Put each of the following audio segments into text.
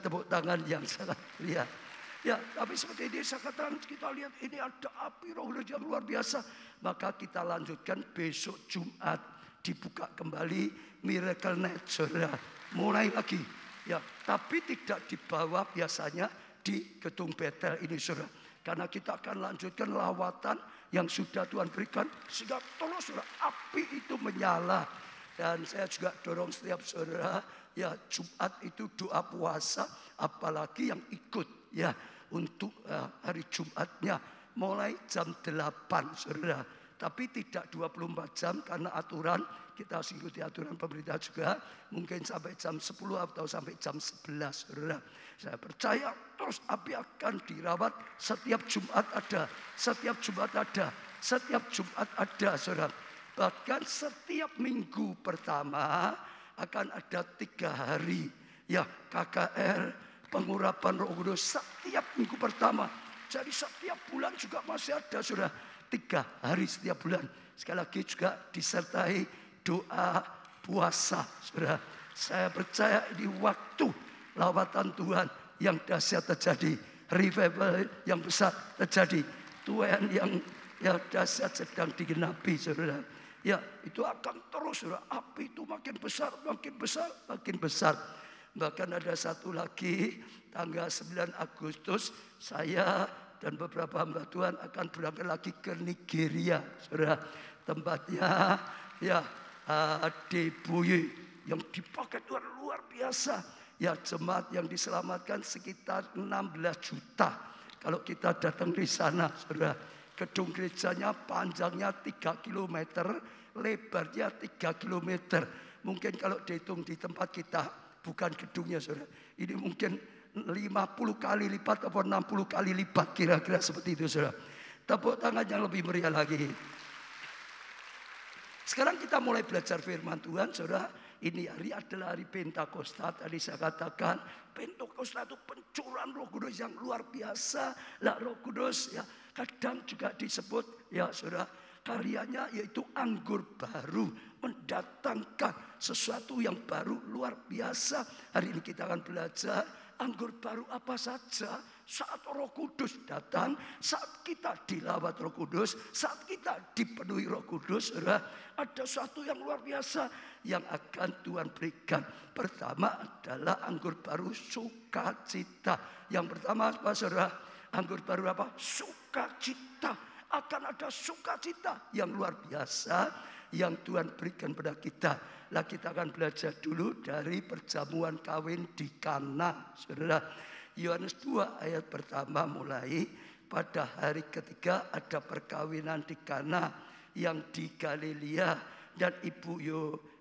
tepuk tangan yang sangat meriah. Ya, tapi seperti ini saya katakan, kita lihat ini ada api Roh Kudus yang luar biasa. Maka kita lanjutkan besok Jumat dibuka kembali Miracle Night, saudara. Mulai lagi. Ya, tapi tidak di bawah biasanya di Gedung Betel ini, saudara. Karena kita akan lanjutkan lawatan yang sudah Tuhan berikan. Sehingga tolong saudara, api itu menyala. Dan saya juga dorong setiap saudara, ya Jumat itu doa puasa, apalagi yang ikut ya untuk hari Jumatnya mulai jam 8 saudara. Tapi tidak 24 jam karena aturan, kita harus ikuti aturan pemerintah juga. Mungkin sampai jam 10 atau sampai jam 11 saudara. Saya percaya terus api akan dirawat. Setiap Jumat ada, setiap Jumat ada, setiap Jumat ada saudara. Bahkan setiap minggu pertama akan ada 3 hari. Ya KKR, pengurapan Roh Kudus setiap minggu pertama. Jadi setiap bulan juga masih ada saudara. 3 hari setiap bulan. Sekali lagi juga disertai doa puasa saudara. Saya percaya ini waktu lawatan Tuhan yang dahsyat terjadi. Revival yang besar terjadi. Tuhan yang dahsyat sedang digenapi saudara. Ya, itu akan terus, saudara. Api itu makin besar, makin besar, makin besar. Bahkan ada satu lagi, tanggal 9 Agustus, saya dan beberapa hamba Tuhan akan berangkat lagi ke Nigeria, saudara. Tempatnya, ya, di Boye, yang dipakai Tuhan luar biasa. Ya, jemaat yang diselamatkan sekitar 16 juta. Kalau kita datang di sana, saudara. Gedung gerejanya panjangnya 3 km, lebarnya 3 km. Mungkin kalau dihitung di tempat kita, bukan gedungnya saudara. Ini mungkin 50 kali lipat atau 60 kali lipat, kira-kira seperti itu saudara. Tepuk tangan yang lebih meriah lagi. Sekarang kita mulai belajar firman Tuhan saudara. Ini hari adalah hari Pentakosta. Tadi saya katakan Pentakosta itu pencurahan Roh Kudus yang luar biasa. Lah Roh Kudus ya kadang juga disebut ya saudara, karyanya yaitu anggur baru, mendatangkan sesuatu yang baru luar biasa. Hari ini kita akan belajar anggur baru apa saja saat Roh Kudus datang, saat kita dilawat Roh Kudus, saat kita dipenuhi Roh Kudus, saudara, ada sesuatu yang luar biasa yang akan Tuhan berikan. Pertama adalah anggur baru sukacita. Yang pertama apa saudara? Anggur baru apa? Sukacita. Akan ada sukacita yang luar biasa yang Tuhan berikan pada kita. Lah kita akan belajar dulu dari perjamuan kawin di Kana, saudara. Yohanes 2 ayat pertama mulai, pada hari ketiga ada perkawinan di Kana yang di Galilea dan ibu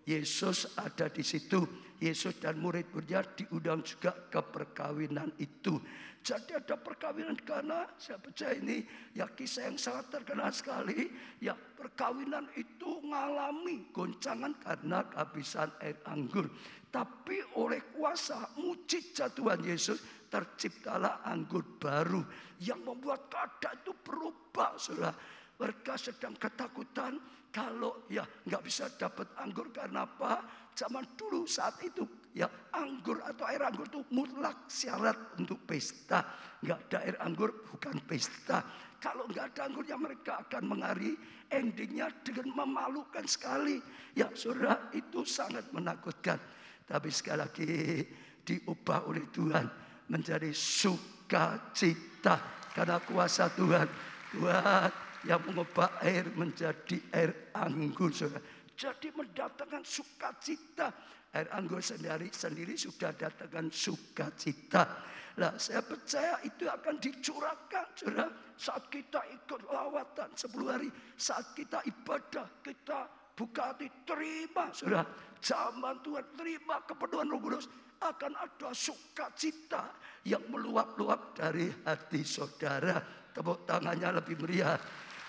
Yesus ada di situ. Yesus dan murid-muridnya diundang juga ke perkawinan itu. Jadi ada perkawinan di Kana. Saya percaya ini ya kisah yang sangat terkenal sekali. Ya perkawinan itu mengalami goncangan karena kehabisan air anggur. Tapi oleh kuasa mujizat Tuhan Yesus terciptalah anggur baru yang membuat keadaan itu berubah, saudara. Mereka sedang ketakutan kalau ya nggak bisa dapat anggur karena apa? Zaman dulu saat itu ya anggur atau air anggur itu mutlak syarat untuk pesta. Nggak ada air anggur bukan pesta. Kalau nggak ada anggurnya mereka akan mengari. Endingnya dengan memalukan sekali. Ya saudara, itu sangat menakutkan. Tapi sekali lagi diubah oleh Tuhan menjadi sukacita karena kuasa Tuhan. Tuhan yang mengubah air menjadi air anggur, saudara. Jadi mendatangkan sukacita. Air anggur sendiri sudah datangkan sukacita. Nah, saya percaya itu akan dicurahkan, saudara. Saat kita ikut lawatan 10 hari, saat kita ibadah, kita buka hati, terima, saudara. Zaman Tuhan, terima kepenuhan Roh Kudus. Akan ada sukacita yang meluap-luap dari hati saudara. Tepuk tangannya lebih meriah.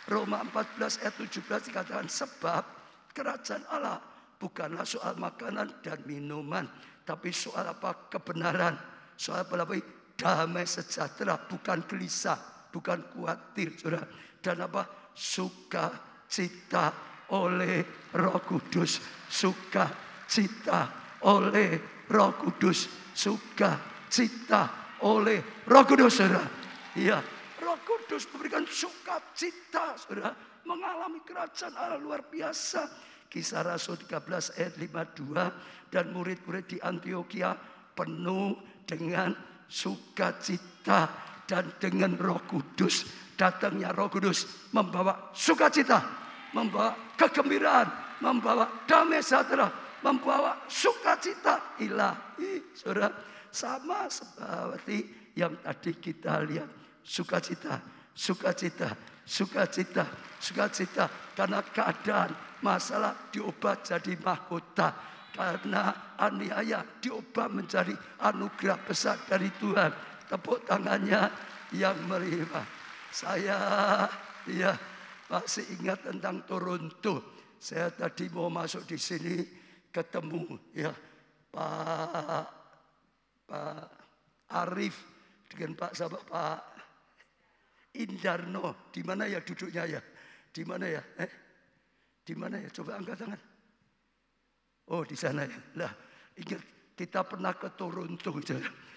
Roma 14 ayat 17 dikatakan, sebab kerajaan Allah bukanlah soal makanan dan minuman, tapi soal apa? Kebenaran. Soal apa? Damai sejahtera, bukan gelisah, bukan khawatir, saudara. Dan apa? Sukacita oleh Roh Kudus. Sukacita oleh Roh Kudus. Sukacita sukacita oleh Roh Kudus, saudara. Iya, Roh Kudus memberikan sukacita, saudara, mengalami kerajaan Allah luar biasa. Kisah Rasul 13 ayat 52, dan murid-murid di Antioquia penuh dengan sukacita dan dengan Roh Kudus. Datangnya Roh Kudus membawa sukacita, membawa kegembiraan, membawa damai sejahtera, membawa sukacita ilahi, saudara. Sama seperti yang tadi kita lihat, sukacita, sukacita, sukacita, sukacita. Karena keadaan masalah diubah jadi mahkota, karena aniaya diubah menjadi anugerah besar dari Tuhan. Tepuk tangannya yang meriah. Saya masih ingat tentang Toronto. Saya tadi mau masuk di sini ketemu Pak Arif dengan Pak Indarno. Di mana ya duduknya ya? Di mana ya? Di mana ya? Coba angkat tangan. Oh, di sana ya. Lah, ingat kita pernah ke Toronto.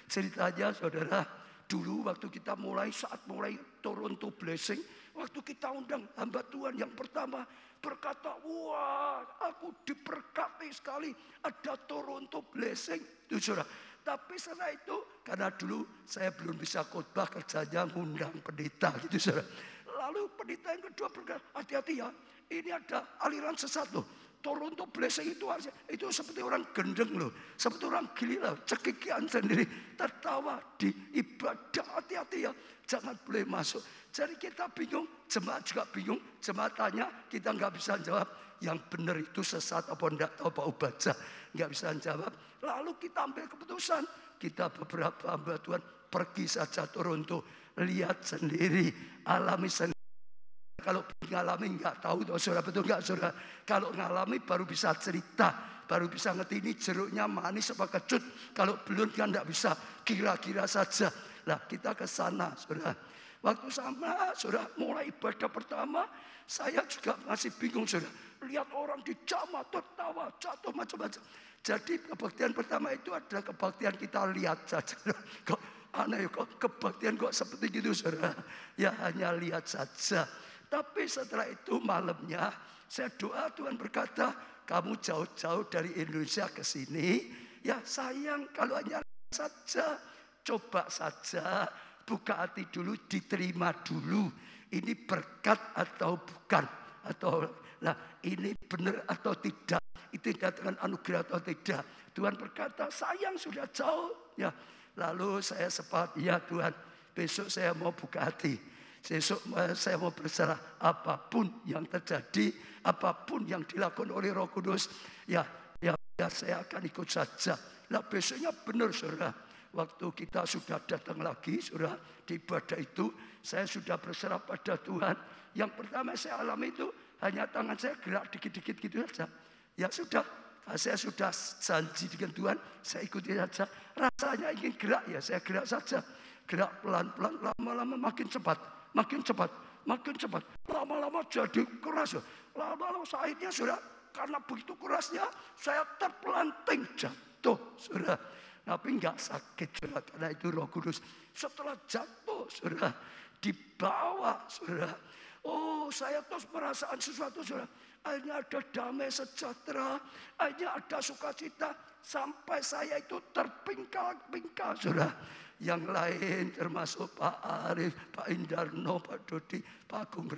Ceritanya, saudara, dulu waktu kita saat mulai Toronto Blessing, waktu kita undang hamba Tuhan yang pertama berkata, wah, aku diberkati sekali, ada Toronto Blessing, itu saudara. Tapi setelah itu, karena dulu saya belum bisa khotbah, kerjanya ngundang pendeta, gitu saudara. Lalu pendeta yang kedua berkata, hati-hati ya, ini ada aliran sesat loh. Toronto Blessing itu seperti orang gendeng loh, seperti orang gila, cekikian sendiri, tertawa di ibadah. Hati-hati ya, jangan boleh masuk. Jadi kita bingung, jemaat juga bingung, jemaat tanya, kita nggak bisa jawab. Yang benar itu sesat apa enggak, tahu Pak Ubaca, nggak bisa jawab. Lalu kita ambil keputusan, kita beberapa hamba Tuhan pergi saja Toronto, lihat sendiri, alami sendiri. Kalau ngalami nggak tahu, saudara, betul nggak saudara? Kalau ngalami baru bisa cerita, baru bisa ngerti ini jeruknya manis apa kecut. Kalau belum kan nggak bisa, kira-kira saja. Lah kita ke sana, saudara. Waktu sama, saudara, mulai ibadah pertama, saya juga masih bingung, saudara. Lihat orang di jamaah tertawa, jatuh macam-macam. Jadi kebaktian pertama itu adalah kebaktian kita lihat saja. Kok aneh, kok kebaktian kok seperti gitu, saudara? Ya hanya lihat saja. Tapi setelah itu malamnya saya doa, Tuhan berkata, kamu jauh-jauh dari Indonesia ke sini, ya sayang kalau hanya saja, coba saja, buka hati dulu, diterima dulu. Ini berkat atau bukan, atau lah ini benar atau tidak, itu datang anugerah atau tidak. Tuhan berkata, sayang sudah jauh, ya. Lalu saya sepakat, ya Tuhan, besok saya mau buka hati. Besok saya mau berserah, apapun yang terjadi, apapun yang dilakukan oleh Roh Kudus, ya saya akan ikut saja. Nah besoknya benar, saudara, waktu kita sudah datang lagi, saudara, di ibadah itu, saya sudah berserah pada Tuhan. Yang pertama saya alami itu hanya tangan saya gerak dikit-dikit gitu saja. Ya sudah, saya sudah janji dengan Tuhan, saya ikuti saja. Rasanya ingin gerak, ya saya gerak saja. Gerak pelan-pelan, lama-lama makin cepat. Makin cepat, makin cepat. Lama-lama jadi keras. Lama-lama akhirnya sudah, karena begitu kerasnya, saya terpelanting jatuh, saudara. Tapi nggak sakit, saudara, karena itu Roh Kudus. Setelah jatuh, saudara, dibawa, saudara. Oh, saya terus perasaan sesuatu, saudara. Akhirnya ada damai sejahtera, akhirnya ada sukacita. Sampai saya itu terpingkal-pingkal, saudara. Yang lain termasuk Pak Arif, Pak Indarno, Pak Dodi, Pak Agung.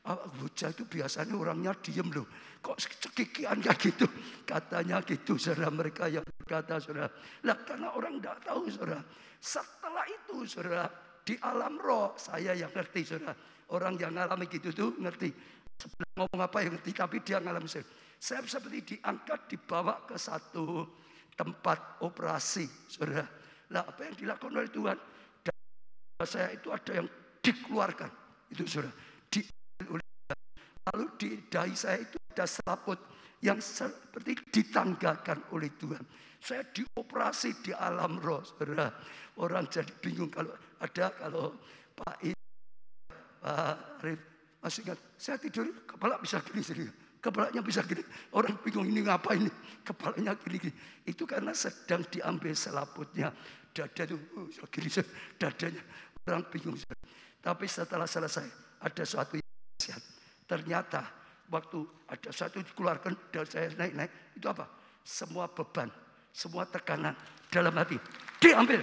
Bocah itu biasanya orangnya diem loh. Kok cekikian kayak gitu? Katanya gitu, saudara, mereka yang berkata, saudara. Lah karena orang tidak tahu, saudara. Setelah itu, saudara, di alam roh saya yang ngerti, saudara. Orang yang ngalami gitu tuh ngerti. Sebenarnya ngomong apa yang ngerti, tapi dia ngalami. Saya seperti diangkat, dibawa ke satu tempat operasi, saudara. Nah, apa yang dilakukan oleh Tuhan? Saya itu ada yang dikeluarkan, itu saudara. Lalu di dahi saya itu ada selaput yang seperti ditanggakan oleh Tuhan. Saya dioperasi di alam roh, saudara. Orang jadi bingung kalau Pak Arif masih ingat, saya tidur kepala bisa gini. Kepalanya bisa gini. Orang bingung ini ngapain ini? Kepalanya gini. Itu karena sedang diambil selaputnya. dada itu, gini dadanya orang bingung. Tapi setelah selesai ada suatu yang sehat. Ternyata waktu ada satu dikeluarkan dan saya naik itu apa? Semua beban, semua tekanan dalam hati diambil,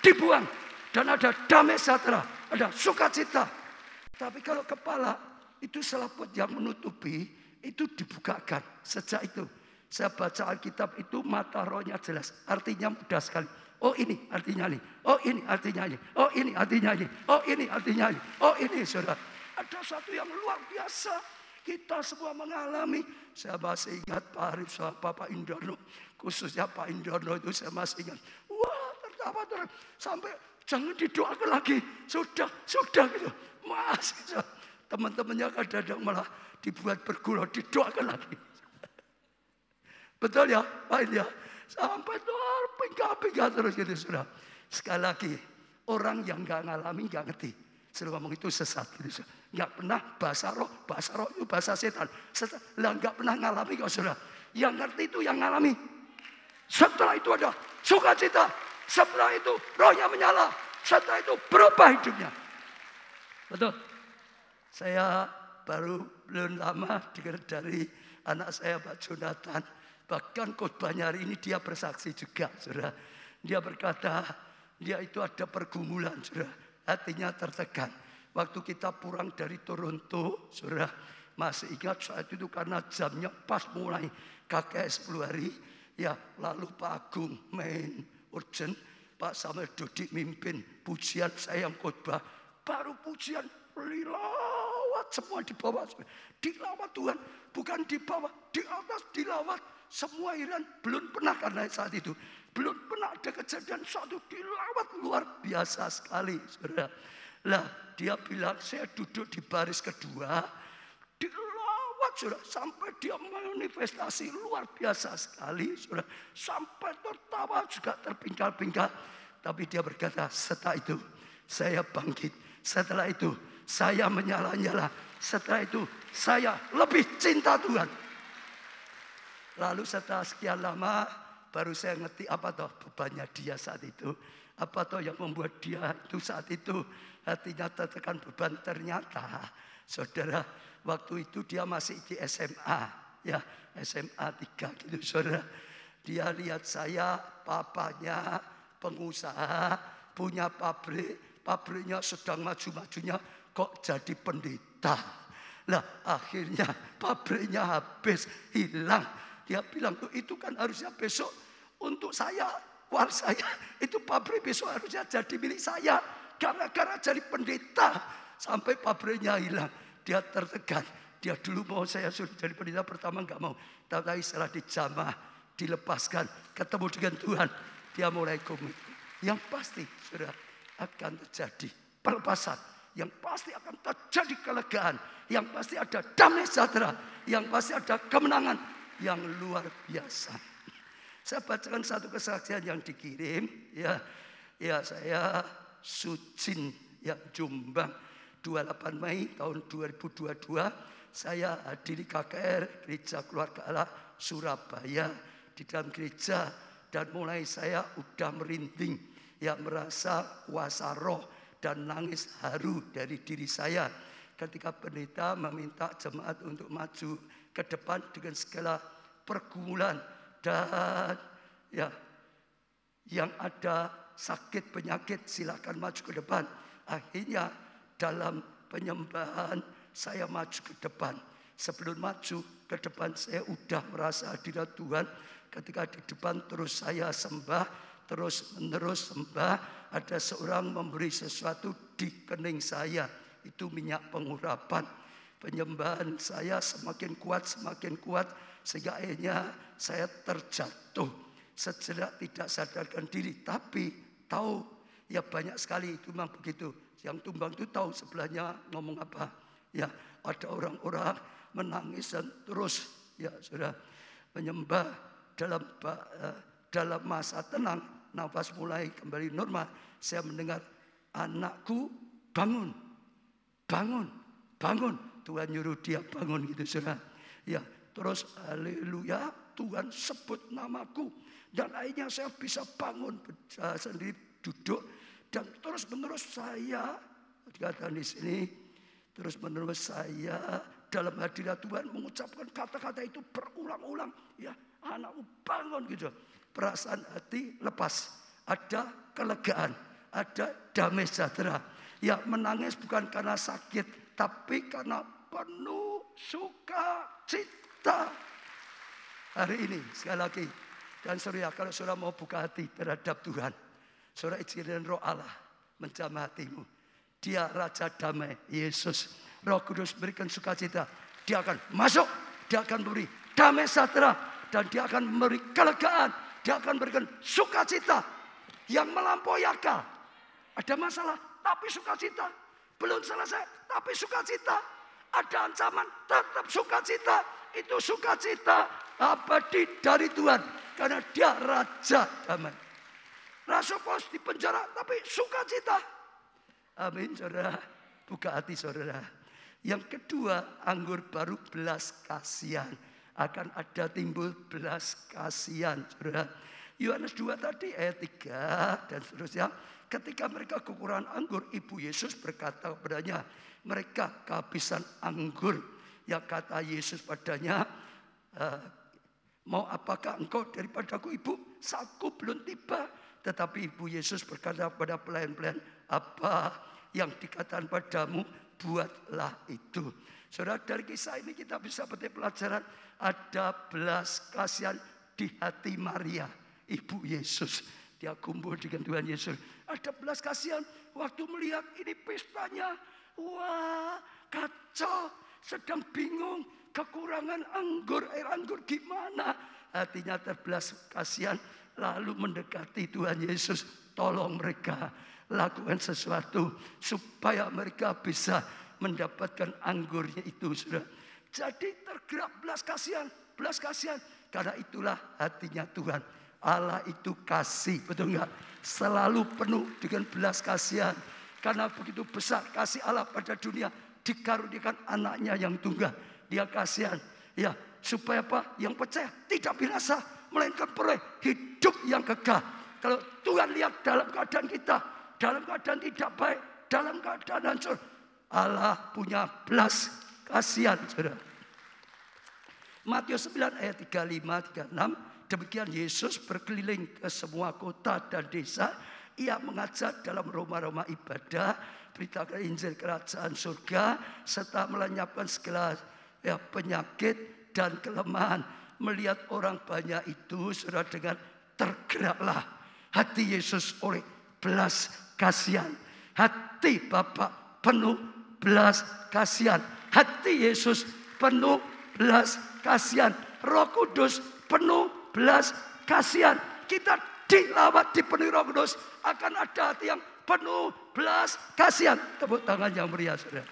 dibuang, dan ada damai sejahtera, ada sukacita. Tapi kalau kepala itu selaput yang menutupi, itu dibukakan. Sejak itu saya baca Alkitab itu mata rohnya jelas. Artinya mudah sekali. Oh ini artinya ini. Oh ini artinya ini. Oh ini artinya ini. Oh ini artinya ini. Oh ini saudara. Ada satu yang luar biasa. Kita semua mengalami. Saya masih ingat Pak Arif sama Bapak Indono. Khususnya Pak Indono itu saya masih ingat. Wah tertawa terus. Sampai jangan didoakan lagi. Sudah gitu. Masih teman-temannya kadang-kadang malah dibuat bergurau. Didoakan lagi. Betul ya, Pak ya. Sampai terpinggal-pinggal terus gitu sudah. Sekali lagi, orang yang nggak ngalami nggak ngerti. Selalu ngomong itu sesat gitu. Nggak pernah bahasa roh itu bahasa setan. Lah nggak pernah ngalami kok sudah. Yang ngerti itu yang ngalami. Setelah itu ada sukacita. Setelah itu rohnya menyala. Setelah itu berubah hidupnya. Betul. Saya baru belum lama dengar dari anak saya Pak Jonathan. Bahkan khotbahnya hari ini dia bersaksi juga, saudara. Dia berkata, dia itu ada pergumulan, saudara. Hatinya tertekan. Waktu kita pulang dari Toronto, saudara, masih ingat saat itu karena jamnya pas mulai KKS 10 hari. Ya, lalu Pak Agung main urgent, Pak Samuel Dodik mimpin pujian, saya yang khotbah. Baru pujian, dilawat semua di bawah. Dilawat Tuhan, bukan di bawah, di atas dilawat. Semua Iran belum pernah karena saat itu. Belum pernah ada kejadian satu dilawat luar biasa sekali. Saudara. Lah dia bilang saya duduk di baris kedua. Dilawat saudara. Sampai dia manifestasi luar biasa sekali. Saudara. Sampai tertawa juga terpingkal-pingkal. Tapi dia berkata setelah itu saya bangkit. Setelah itu saya menyala-nyala. Setelah itu saya lebih cinta Tuhan. Lalu setelah sekian lama baru saya ngerti apa toh bebannya dia saat itu. Apa toh yang membuat dia itu saat itu hatinya tertekan beban. Ternyata saudara waktu itu dia masih di SMA. Ya SMA 3 gitu saudara. Dia lihat saya papanya pengusaha punya pabrik. Pabriknya sedang maju-majunya kok jadi pendeta. Lah akhirnya pabriknya habis hilang. Dia bilang tuh itu kan harusnya besok untuk saya, war saya. Itu pabrik besok harusnya jadi milik saya. Gara-gara jadi pendeta sampai pabriknya hilang. Dia tertekan. Dia dulu mau saya suruh jadi pendeta pertama nggak mau. Tapi setelah dijamah, dilepaskan, ketemu dengan Tuhan, dia mulai komit. Yang pasti sudah akan terjadi pelepasan. Yang pasti akan terjadi kelegaan. Yang pasti ada damai sejahtera. Yang pasti ada kemenangan yang luar biasa. Saya bacakan satu kesaksian yang dikirim. Ya saya Sucin yang Jombang 28 Mei tahun 2022. Saya hadiri KKR Gereja Keluarga Allah Surabaya di dalam gereja dan mulai saya udah merinding, ya merasa kuasa roh dan nangis haru dari diri saya ketika pendeta meminta jemaat untuk maju ke depan dengan segala pergumulan dan ya yang ada sakit penyakit silakan maju ke depan. Akhirnya dalam penyembahan saya maju ke depan. Sebelum maju ke depan saya udah merasa hadirat Tuhan. Ketika di depan terus saya sembah, terus menerus sembah, ada seorang memberi sesuatu di kening saya. Itu minyak pengurapan. Penyembahan saya semakin kuat sehingga akhirnya saya terjatuh. Sejenak tidak sadarkan diri, tapi tahu ya banyak sekali itu memang begitu. Yang tumbang itu tahu sebelahnya ngomong apa. Ya ada orang-orang menangis dan terus ya sudah menyembah dalam masa tenang. Nafas mulai kembali normal. Saya mendengar anakku bangun. Tuhan nyuruh dia bangun gitu saudara. Ya, terus haleluya Tuhan sebut namaku. Dan akhirnya saya bisa bangun sendiri, duduk. Dan terus menerus saya, dikatakan di sini, terus menerus saya dalam hadirat Tuhan mengucapkan kata-kata itu berulang-ulang. Ya, anakku bangun gitu. Perasaan hati lepas. Ada kelegaan, ada damai sejahtera. Ya, menangis bukan karena sakit, tapi karena penuh sukacita. Hari ini sekali lagi. Dan saudara, kalau saudara mau buka hati terhadap Tuhan, saudara izinkan Roh Allah menjamah hatimu. Dia Raja Damai, Yesus. Roh Kudus berikan sukacita. Dia akan masuk, dia akan memberi damai sejahtera, dan dia akan memberi kelegaan. Dia akan berikan sukacita yang melampaui akal. Ada masalah, tapi sukacita. Belum selesai, tapi sukacita. Ada ancaman, tetap sukacita. Itu sukacita abadi dari Tuhan. Karena dia Raja Damai. Rasul Paulus di penjara, tapi sukacita. Amin, saudara. Buka hati, saudara. Yang kedua, anggur baru belas kasihan. Akan ada timbul belas kasihan, saudara. Yohanes 2 tadi ayat 3 dan seterusnya. Ketika mereka kekurangan anggur, Ibu Yesus berkata kepadanya, mereka kehabisan anggur. Yang kata Yesus padanya, mau apakah engkau daripadaku, Ibu? Saatku belum tiba. Tetapi Ibu Yesus berkata kepada pelayan-pelayan, apa yang dikatakan padamu, buatlah itu. Saudara, dari kisah ini kita bisa petik pelajaran. Ada belas kasihan di hati Maria, Ibu Yesus. Dia kumpul dengan Tuhan Yesus. Ada belas kasihan waktu melihat ini pestanya. Wah, kacau. Sedang bingung. Kekurangan anggur, air anggur gimana? Hatinya terbelas kasihan. Lalu mendekati Tuhan Yesus. Tolong mereka. Lakukan sesuatu. Supaya mereka bisa mendapatkan anggurnya itu. Saudara. Jadi tergerak belas kasihan. Belas kasihan. Karena itulah hatinya Tuhan. Allah itu kasih. Betul enggak? Selalu penuh dengan belas kasihan. Karena begitu besar kasih Allah pada dunia. Dikaruniakan anaknya yang tunggal. Dia kasihan. Ya, supaya apa? Yang percaya tidak binasa. Melainkan peroleh hidup yang kekal. Kalau Tuhan lihat dalam keadaan kita. Dalam keadaan tidak baik. Dalam keadaan hancur. Allah punya belas kasihan. Saudara. Matius 9 ayat 35-36. Demikian Yesus berkeliling ke semua kota dan desa. Ia mengajar dalam rumah-rumah ibadah. Beritakan Injil kerajaan surga. Serta melenyapkan segala penyakit dan kelemahan. Melihat orang banyak itu, saudara, dengan tergeraklah hati Yesus oleh belas kasihan. Hati Bapa penuh belas kasihan. Hati Yesus penuh belas kasihan. Roh Kudus penuh belas kasihan. Kita dilawat, dipenuhi Roh Kudus, akan ada hati yang penuh belas kasihan. Tepuk tangan yang meriah, saudara.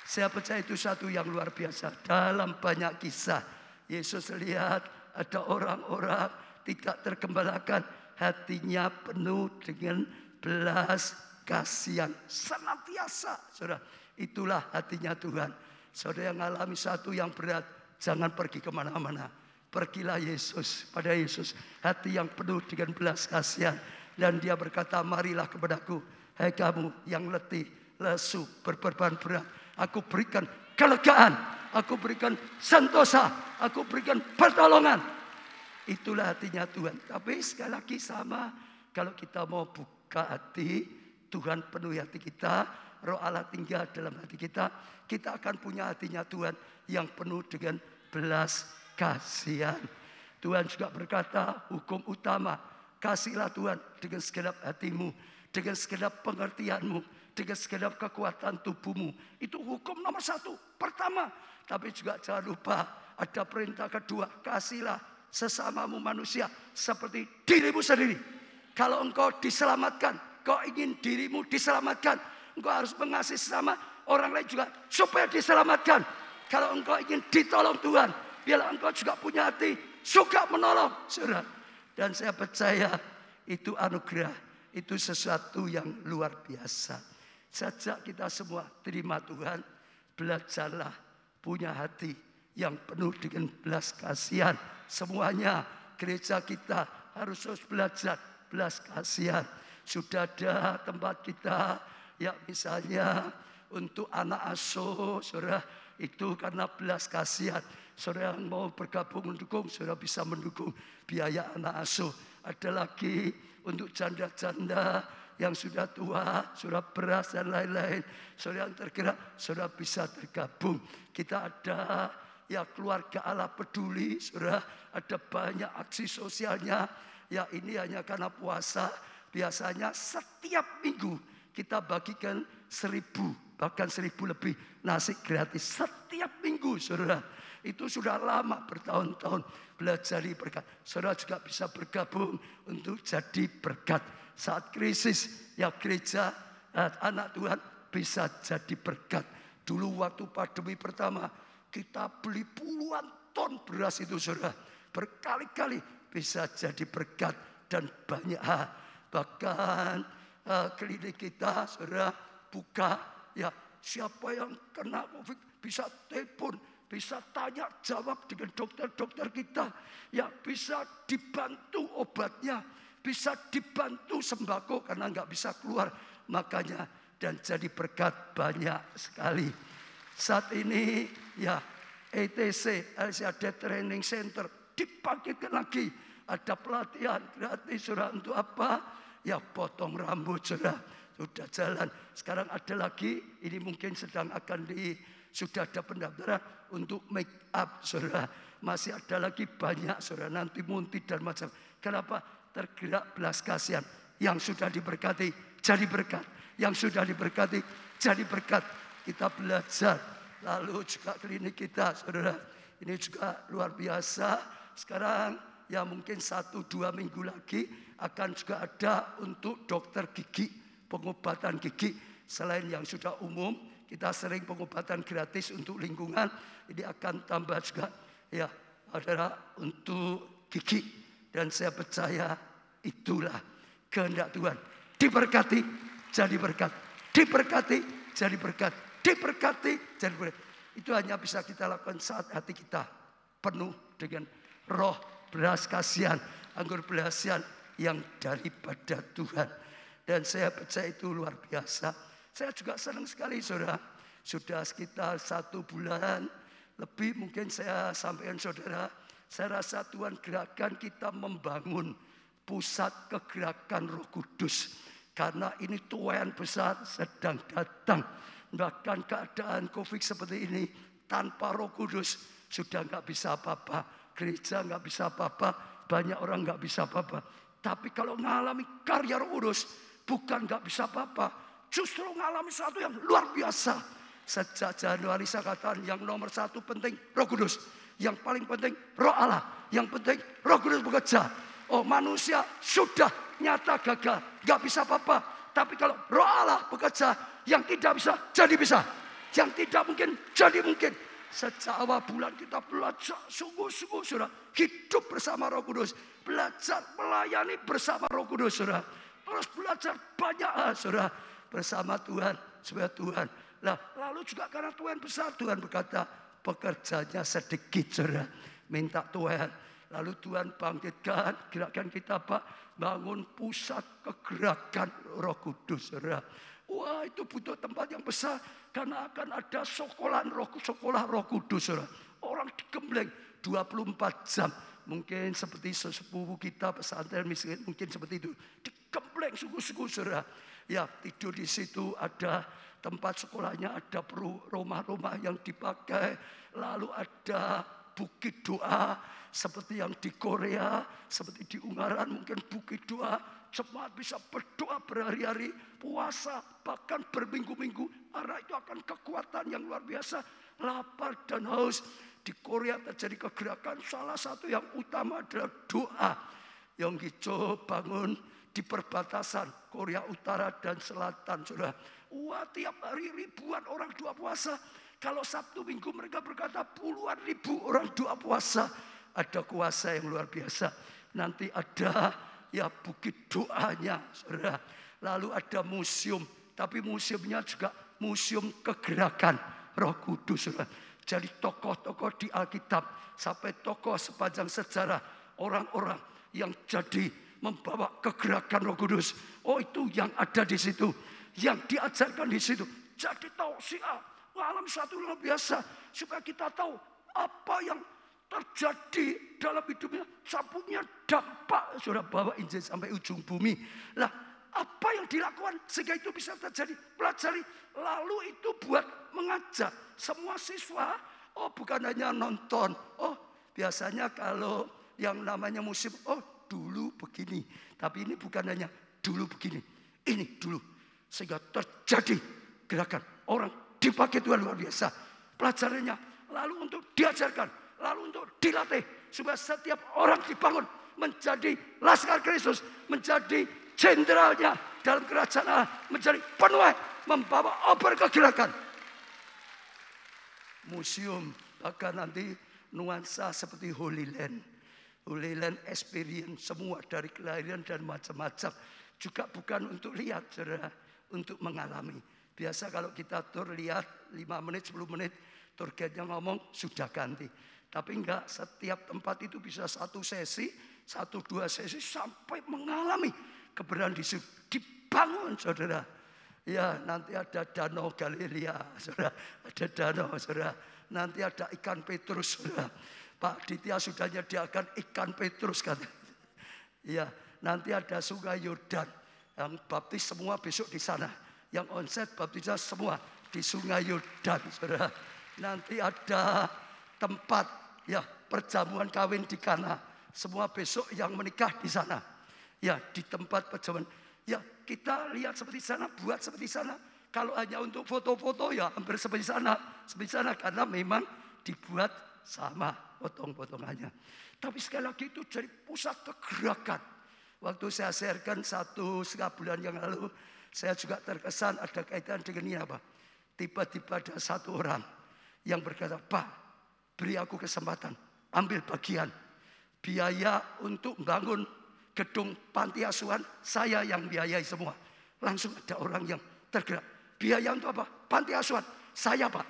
Saya percaya itu satu yang luar biasa. Dalam banyak kisah, Yesus lihat ada orang-orang tidak tergembalakan. Hatinya penuh dengan belas kasihan. Senantiasa, saudara. Itulah hatinya Tuhan. Saudara yang mengalami satu yang berat, jangan pergi kemana-mana. Pergilah Yesus, pada Yesus. Hati yang penuh dengan belas kasihan. Dan dia berkata, marilah kepadaku. Hai kamu yang letih, lesu, berbeban berat. Aku berikan kelegaan. Aku berikan sentosa. Aku berikan pertolongan. Itulah hatinya Tuhan. Tapi sekali lagi sama. Kalau kita mau buka hati, Tuhan penuhi hati kita. Roh Allah tinggal dalam hati kita. Kita akan punya hatinya Tuhan yang penuh dengan belas kasihan. Tuhan juga berkata, hukum utama, kasihlah Tuhan dengan segenap hatimu, dengan segenap pengertianmu, dengan segenap kekuatan tubuhmu. Itu hukum nomor 1, pertama. Tapi juga jangan lupa ada perintah kedua, kasihlah sesamamu manusia seperti dirimu sendiri. Kalau engkau diselamatkan, kau ingin dirimu diselamatkan, engkau harus mengasihi sesama orang lain juga supaya diselamatkan. Kalau engkau ingin ditolong Tuhan, biarlah engkau juga punya hati suka menolong, saudara. Dan saya percaya itu anugerah, itu sesuatu yang luar biasa. Sejak kita semua terima Tuhan, belajarlah punya hati yang penuh dengan belas kasihan. Semuanya gereja kita harus terus belajar belas kasihan. Sudah ada tempat kita, ya misalnya untuk anak asuh, saudara, itu karena belas kasihan. Saudara yang mau bergabung mendukung, saudara bisa mendukung biaya anak asuh. Ada lagi untuk janda-janda yang sudah tua, sudah beras dan lain-lain. Saudara yang tergerak, saudara bisa tergabung. Kita ada ya keluarga Allah peduli, saudara, ada banyak aksi sosialnya. Ya ini hanya karena puasa. Biasanya setiap minggu kita bagikan 1.000, bahkan 1.000 lebih nasi gratis setiap minggu, saudara. Itu sudah lama, bertahun-tahun belajar berkat. Saudara juga bisa bergabung untuk jadi berkat. Saat krisis, ya gereja, anak Tuhan bisa jadi berkat. Dulu waktu pandemi pertama, kita beli puluhan ton beras itu, saudara. Berkali-kali bisa jadi berkat dan banyak hal. Bahkan klinik kita, saudara, buka, ya siapa yang kena COVID bisa telepon, bisa tanya jawab dengan dokter-dokter kita, ya bisa dibantu obatnya, bisa dibantu sembako karena nggak bisa keluar, makanya dan jadi berkat banyak sekali. Saat ini ya ETC, ada Training Center, dibangkitkan lagi, ada pelatihan gratis, saudara, untuk apa? Ya potong rambut, saudara, sudah jalan. Sekarang ada lagi, ini mungkin sedang akan sudah ada pendaftaran untuk make up, saudara. Masih ada lagi banyak, saudara, nanti munti dan macam. Kenapa? Tergerak belas kasihan. Yang sudah diberkati jadi berkat, yang sudah diberkati jadi berkat. Kita belajar. Lalu juga klinik kita, saudara, ini juga luar biasa. Sekarang ya mungkin 1-2 minggu lagi akan juga ada untuk dokter gigi, pengobatan gigi. Selain yang sudah umum, kita sering pengobatan gratis untuk lingkungan. Ini akan tambah juga ya, saudara, untuk gigi. Dan saya percaya itulah kehendak Tuhan. Diberkati jadi berkat, diberkati jadi berkat, diberkati jadi berkat. Itu hanya bisa kita lakukan saat hati kita penuh dengan roh belas kasihan, anggur belasian yang daripada Tuhan. Dan saya percaya itu luar biasa. Saya juga senang sekali, saudara. Sudah sekitar 1 bulan lebih mungkin saya sampaikan, saudara. Saya rasa Tuhan gerakan kita membangun pusat kegerakan Roh Kudus. Karena ini tuaian besar sedang datang. Bahkan keadaan COVID seperti ini, tanpa Roh Kudus sudah nggak bisa apa-apa. Gereja nggak bisa apa-apa, banyak orang nggak bisa apa-apa. Tapi kalau mengalami karya Roh Kudus, bukan nggak bisa apa-apa, justru mengalami sesuatu yang luar biasa. Sejak Januari saya katakan yang nomor 1 penting Roh Kudus, yang paling penting Roh Allah, yang penting Roh Kudus bekerja. Oh, manusia sudah nyata gagal, nggak bisa apa-apa. Tapi kalau Roh Allah bekerja, yang tidak bisa jadi bisa, yang tidak mungkin jadi mungkin. Sejak awal bulan kita belajar sungguh-sungguh, saudara, hidup bersama Roh Kudus, belajar melayani bersama Roh Kudus, saudara. Terus belajar banyak hal, saudara, bersama Tuhan, supaya Tuhan. Nah, lalu juga karena Tuhan besar, Tuhan berkata pekerjanya sedikit, saudara. Minta Tuhan. Lalu Tuhan bangkitkan, gerakan kita Pak, bangun pusat kegerakan Roh Kudus, saudara. Wah, itu butuh tempat yang besar. Karena akan ada sekolah Roh Kudus, saudara. Orang digembleng 24 jam. Mungkin seperti sesepupu kita pesantren miskin, mungkin seperti itu. Digembleng sungguh-sungguh, saudara. Ya, tidur di situ, ada tempat sekolahnya, ada rumah-rumah yang dipakai. Lalu ada bukit doa seperti yang di Korea, seperti di Ungaran, mungkin bukit doa. Jemaat bisa berdoa berhari-hari, puasa, bahkan berminggu-minggu. Karena itu akan kekuatan yang luar biasa. Lapar dan haus. Di Korea terjadi kegerakan. Salah satu yang utama adalah doa. Yang hijau bangun di perbatasan Korea Utara dan Selatan, saudara. Wah, tiap hari ribuan orang doa puasa. Kalau Sabtu Minggu mereka berkata puluhan ribu orang doa puasa. Ada kuasa yang luar biasa. Nanti ada ya bukit doanya, saudara. Lalu ada museum, tapi museumnya juga museum kegerakan Roh Kudus, saudara. Jadi tokoh-tokoh di Alkitab sampai tokoh sepanjang sejarah, orang-orang yang jadi membawa kegerakan Roh Kudus. Oh, itu yang ada di situ, yang diajarkan di situ. Jadi tausiah, mengalami satu luar biasa, supaya kita tahu apa yang terjadi dalam hidupnya. Punya dampak, saudara, bawa Injil sampai ujung bumi. Lah, apa yang dilakukan sehingga itu bisa terjadi? Pelajari, lalu itu buat mengajak semua siswa. Oh, bukan hanya nonton. Oh, biasanya kalau yang namanya musim, oh dulu begini. Tapi ini bukan hanya dulu begini, ini dulu. Sehingga terjadi gerakan. Orang dipakai Tuhan luar biasa. Pelajarannya, lalu untuk diajarkan, lalu untuk dilatih. Supaya setiap orang dibangun menjadi laskar Kristus, menjadi jenderalnya dalam kerajaan Allah, menjadi penuai, membawa oper kegerakan. Museum, bahkan nanti nuansa seperti Holy Land. Holy Land experience, semua dari kelahiran dan macam-macam. Juga bukan untuk lihat, saudara, untuk mengalami. Biasa kalau kita tur lihat 5 menit, 10 menit, tour guide-nya ngomong sudah ganti. Tapi enggak, setiap tempat itu bisa 1 sesi, 1-2 sesi sampai mengalami keberadaan di situ. Dibangun, saudara. Ya, nanti ada danau Galilea, saudara. Ada danau, saudara. Nanti ada ikan Petrus, saudara. Pak Ditya sudah menyediakan ikan Petrus, kan? Ya, nanti ada sungai Yordan. Yang baptis semua besok di sana. Yang onset baptisnya semua di sungai Yordan, saudara. Nanti ada tempat ya perjamuan kawin di Kana. Semua besok yang menikah di sana. Ya, di tempat perjamuan. Ya, kita lihat seperti sana, buat seperti sana. Kalau hanya untuk foto-foto ya hampir seperti sana. Seperti sana karena memang dibuat sama potong-potongannya. Tapi sekali lagi itu jadi pusat kegerakan. Waktu saya sharekan 1,5 bulan yang lalu, saya juga terkesan ada kaitan dengan ini apa. Tiba-tiba ada satu orang yang berkata, Pak, beri aku kesempatan, ambil bagian. Biaya untuk bangun gedung panti asuhan, saya yang biayai semua. Langsung ada orang yang tergerak. Biaya untuk apa? Panti asuhan. Saya, Pak.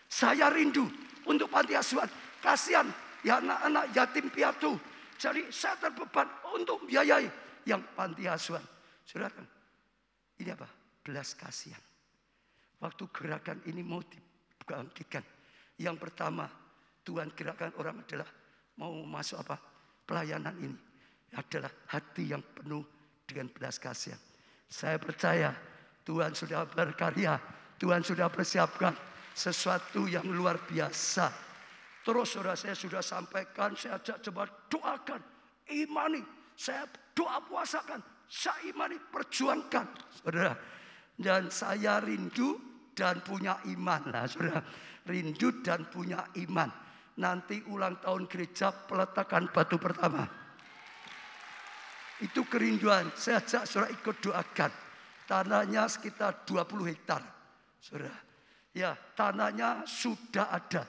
Saya rindu untuk panti asuhan. Kasihan ya anak-anak yatim piatu. Jadi saya terbeban untuk biayai yang panti asuhan. Saudara, ini apa? Belas kasihan. Waktu gerakan ini mau dibangkitkan. Yang pertama, Tuhan gerakan orang adalah mau masuk apa? Pelayanan ini adalah hati yang penuh dengan belas kasihan. Saya percaya Tuhan sudah berkarya, Tuhan sudah persiapkan sesuatu yang luar biasa. Terus saudara, saya sudah sampaikan, saya ajak coba doakan, imani, saya doa puasakan, saya imani, perjuangkan, saudara. Dan saya rindu dan punya iman lah, saudara. Rindu dan punya iman. Nanti ulang tahun gereja peletakan batu pertama. Itu kerinduan. Saya ajak saudara ikut doakan. Tanahnya sekitar 20 hektar. Saudara. Ya, tanahnya sudah ada.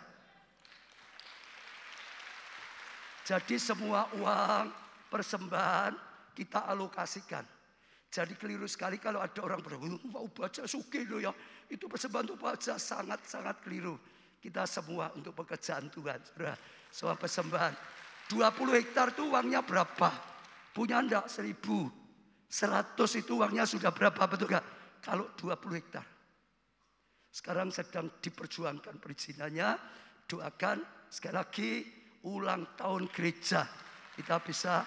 Jadi semua uang persembahan kita alokasikan. Jadi keliru sekali kalau ada orang berkata, mau baca suki loh ya. Itu persembahan untuk baca sangat-sangat keliru. Kita semua untuk pekerjaan Tuhan. Saudara. Semua persembahan. 20 hektar itu uangnya berapa? Punya enggak 1.100 itu uangnya sudah berapa, betul gak? Kalau 20 hektar. Sekarang sedang diperjuangkan perizinannya. Doakan sekali lagi ulang tahun gereja. Kita bisa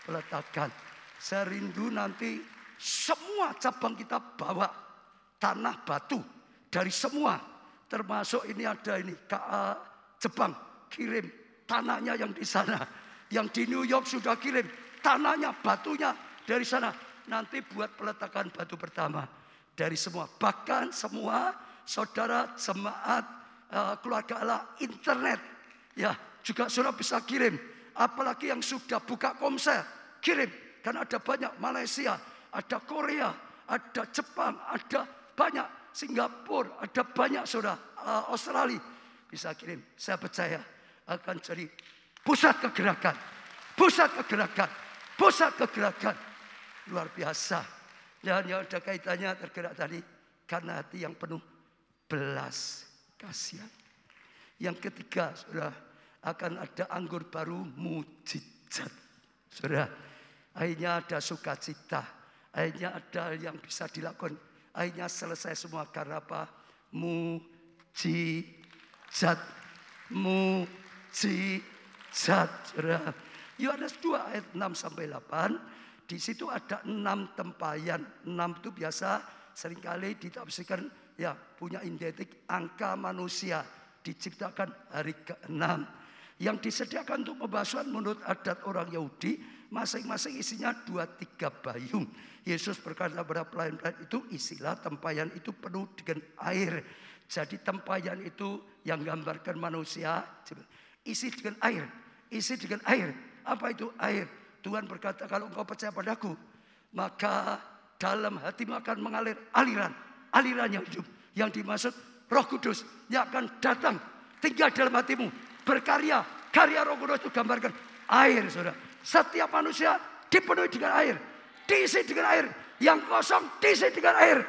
meletakkan. Saya rindu nanti semua cabang kita bawa tanah batu. Dari semua. Termasuk ini ada ini. KA Jepang kirim tanahnya yang di sana. Yang di New York sudah kirim tanahnya, batunya dari sana. Nanti buat peletakan batu pertama dari semua. Bahkan semua saudara jemaat keluarga Allah internet. Ya juga saudara bisa kirim. Apalagi yang sudah buka komsel, kirim. Karena ada banyak Malaysia, ada Korea, ada Jepang, ada banyak Singapura, ada banyak saudara Australia. Bisa kirim. Saya percaya akan jadi pusat kegerakan. Pusat kegerakan. Pusat kegerakan luar biasa. Dan yang ada kaitannya tergerak tadi karena hati yang penuh belas kasihan. Yang ketiga, saudara, akan ada anggur baru mujizat. Saudara, Akhirnya ada sukacita. Akhirnya ada yang bisa dilakukan. Akhirnya selesai semua karena apa? Mujizat. Mujizat. Yohanes 2 ayat 6-8. Di situ ada 6 tempayan. 6 itu biasa seringkali ditafsirkan ya punya identik angka manusia. Diciptakan hari ke-6. Yang disediakan untuk pembasuhan menurut adat orang Yahudi, masing-masing isinya 2-3 bayung. Yesus berkata kepada pelayan-pelayan itu, isilah tempayan itu penuh dengan air. Jadi tempayan itu yang gambarkan manusia, isi dengan air. Isi dengan air. Apa itu air? Tuhan berkata, kalau engkau percaya padaku, maka dalam hatimu akan mengalir aliran yang hidup. Yang dimaksud Roh Kudus yang akan datang tinggal dalam hatimu, berkarya. Karya Roh Kudus itu gambarkan air, saudara. Setiap manusia dipenuhi dengan air, diisi dengan air. Yang kosong diisi dengan air.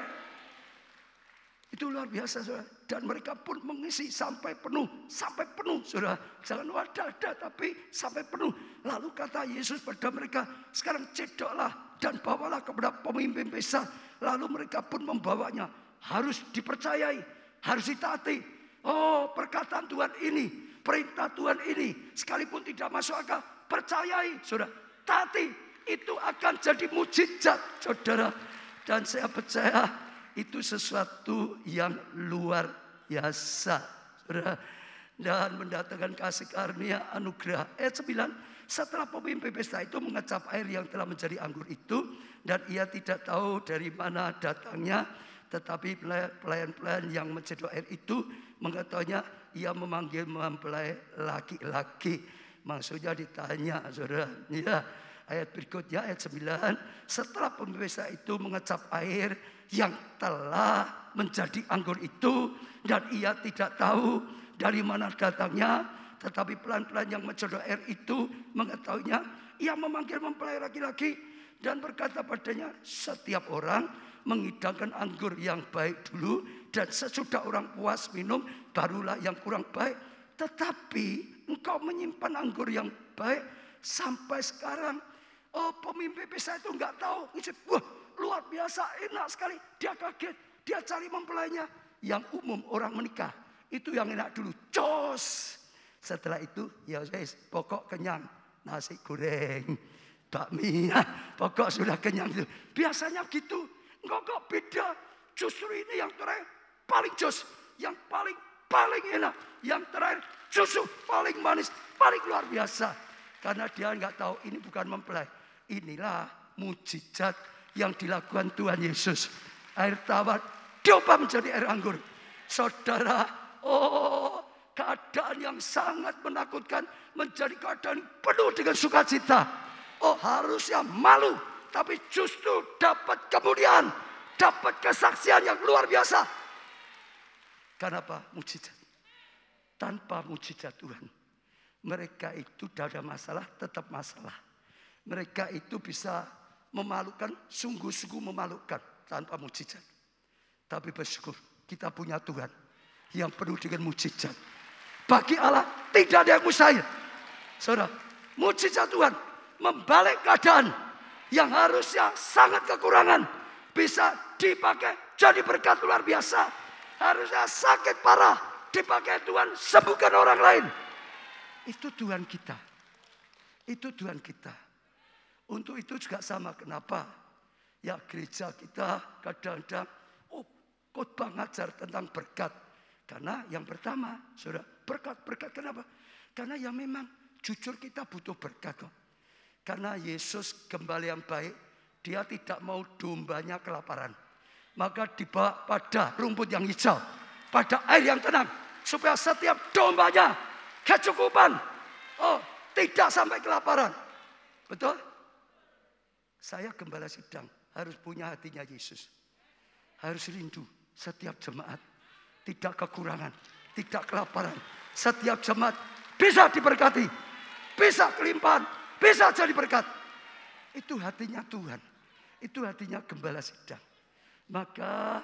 Itu luar biasa, saudara. Dan mereka pun mengisi sampai penuh, saudara. Jangan wadah-wadah, tapi sampai penuh. Lalu kata Yesus pada mereka, sekarang cedoklah dan bawalah kepada pemimpin pesta. Lalu mereka pun membawanya. Harus dipercayai, harus ditaati. Oh, perkataan Tuhan ini, perintah Tuhan ini, sekalipun tidak masuk akal, percayai, saudara. Taati, itu akan jadi mujizat, saudara. Dan saya percaya itu sesuatu yang luar biasa, saudara. Dan mendatangkan kasih karunia anugerah. Ayat 9, setelah pemimpin pesta itu mengecap air yang telah menjadi anggur itu, dan ia tidak tahu dari mana datangnya, tetapi pelayan-pelayan yang mencedok air itu mengetahuinya, ia memanggil mempelai laki-laki. Maksudnya ditanya, saudara. Ya, ayat berikutnya, ayat 9. Setelah pemimpin pesta itu mengecap air yang telah menjadi anggur itu, dan ia tidak tahu dari mana datangnya, tetapi pelan-pelan yang mencedok air itu mengetahuinya, ia memanggil mempelai laki-laki dan berkata padanya, setiap orang menghidangkan anggur yang baik dulu, dan sesudah orang puas minum barulah yang kurang baik. Tetapi engkau menyimpan anggur yang baik sampai sekarang. Oh, pemimpin pesta itu enggak tahu. Wah, luar biasa, enak sekali. Dia kaget, dia cari mempelainya. Yang umum orang menikah, itu yang enak dulu, jos. Setelah itu, ya guys, pokok kenyang. Nasi goreng, bakmi, pokok sudah kenyang. Biasanya gitu. Enggak kok beda. Justru ini yang terakhir paling jos, yang paling enak, yang terakhir susu paling manis, paling luar biasa. Karena dia enggak tahu ini bukan mempelai. Inilah mujizat yang dilakukan Tuhan Yesus. Air tawar diubah menjadi air anggur. Saudara, oh, keadaan yang sangat menakutkan menjadi keadaan penuh dengan sukacita. Oh, harusnya malu, tapi justru dapat kemuliaan, dapat kesaksian yang luar biasa. Kenapa? Mujizat. Tanpa mujizat Tuhan, mereka itu tidak ada masalah, tetap masalah. Mereka itu bisa memalukan, sungguh-sungguh memalukan tanpa mujizat. Tapi bersyukur kita punya Tuhan yang penuh dengan mujizat. Bagi Allah tidak ada yang mustahil. Saudara, mujizat Tuhan membalik keadaan yang harusnya sangat kekurangan, bisa dipakai jadi berkat luar biasa. Harusnya sakit parah, dipakai Tuhan sembuhkan orang lain. Itu Tuhan kita. Itu Tuhan kita. Untuk itu juga sama. Kenapa? Ya, gereja kita kadang-kadang khotbah ngajar tentang berkat. Karena yang pertama, saudara, berkat. Kenapa? Karena ya memang jujur kita butuh berkat kok. Karena Yesus gembala yang baik, dia tidak mau dombanya kelaparan. Maka dibawa pada rumput yang hijau, pada air yang tenang, supaya setiap dombanya kecukupan. Oh, tidak sampai kelaparan. Betul? Saya gembala sidang harus punya hatinya Yesus. Harus rindu setiap jemaat tidak kekurangan, tidak kelaparan. Setiap jemaat bisa diberkati, bisa kelimpahan, bisa jadi berkat. Itu hatinya Tuhan. Itu hatinya gembala sidang. Maka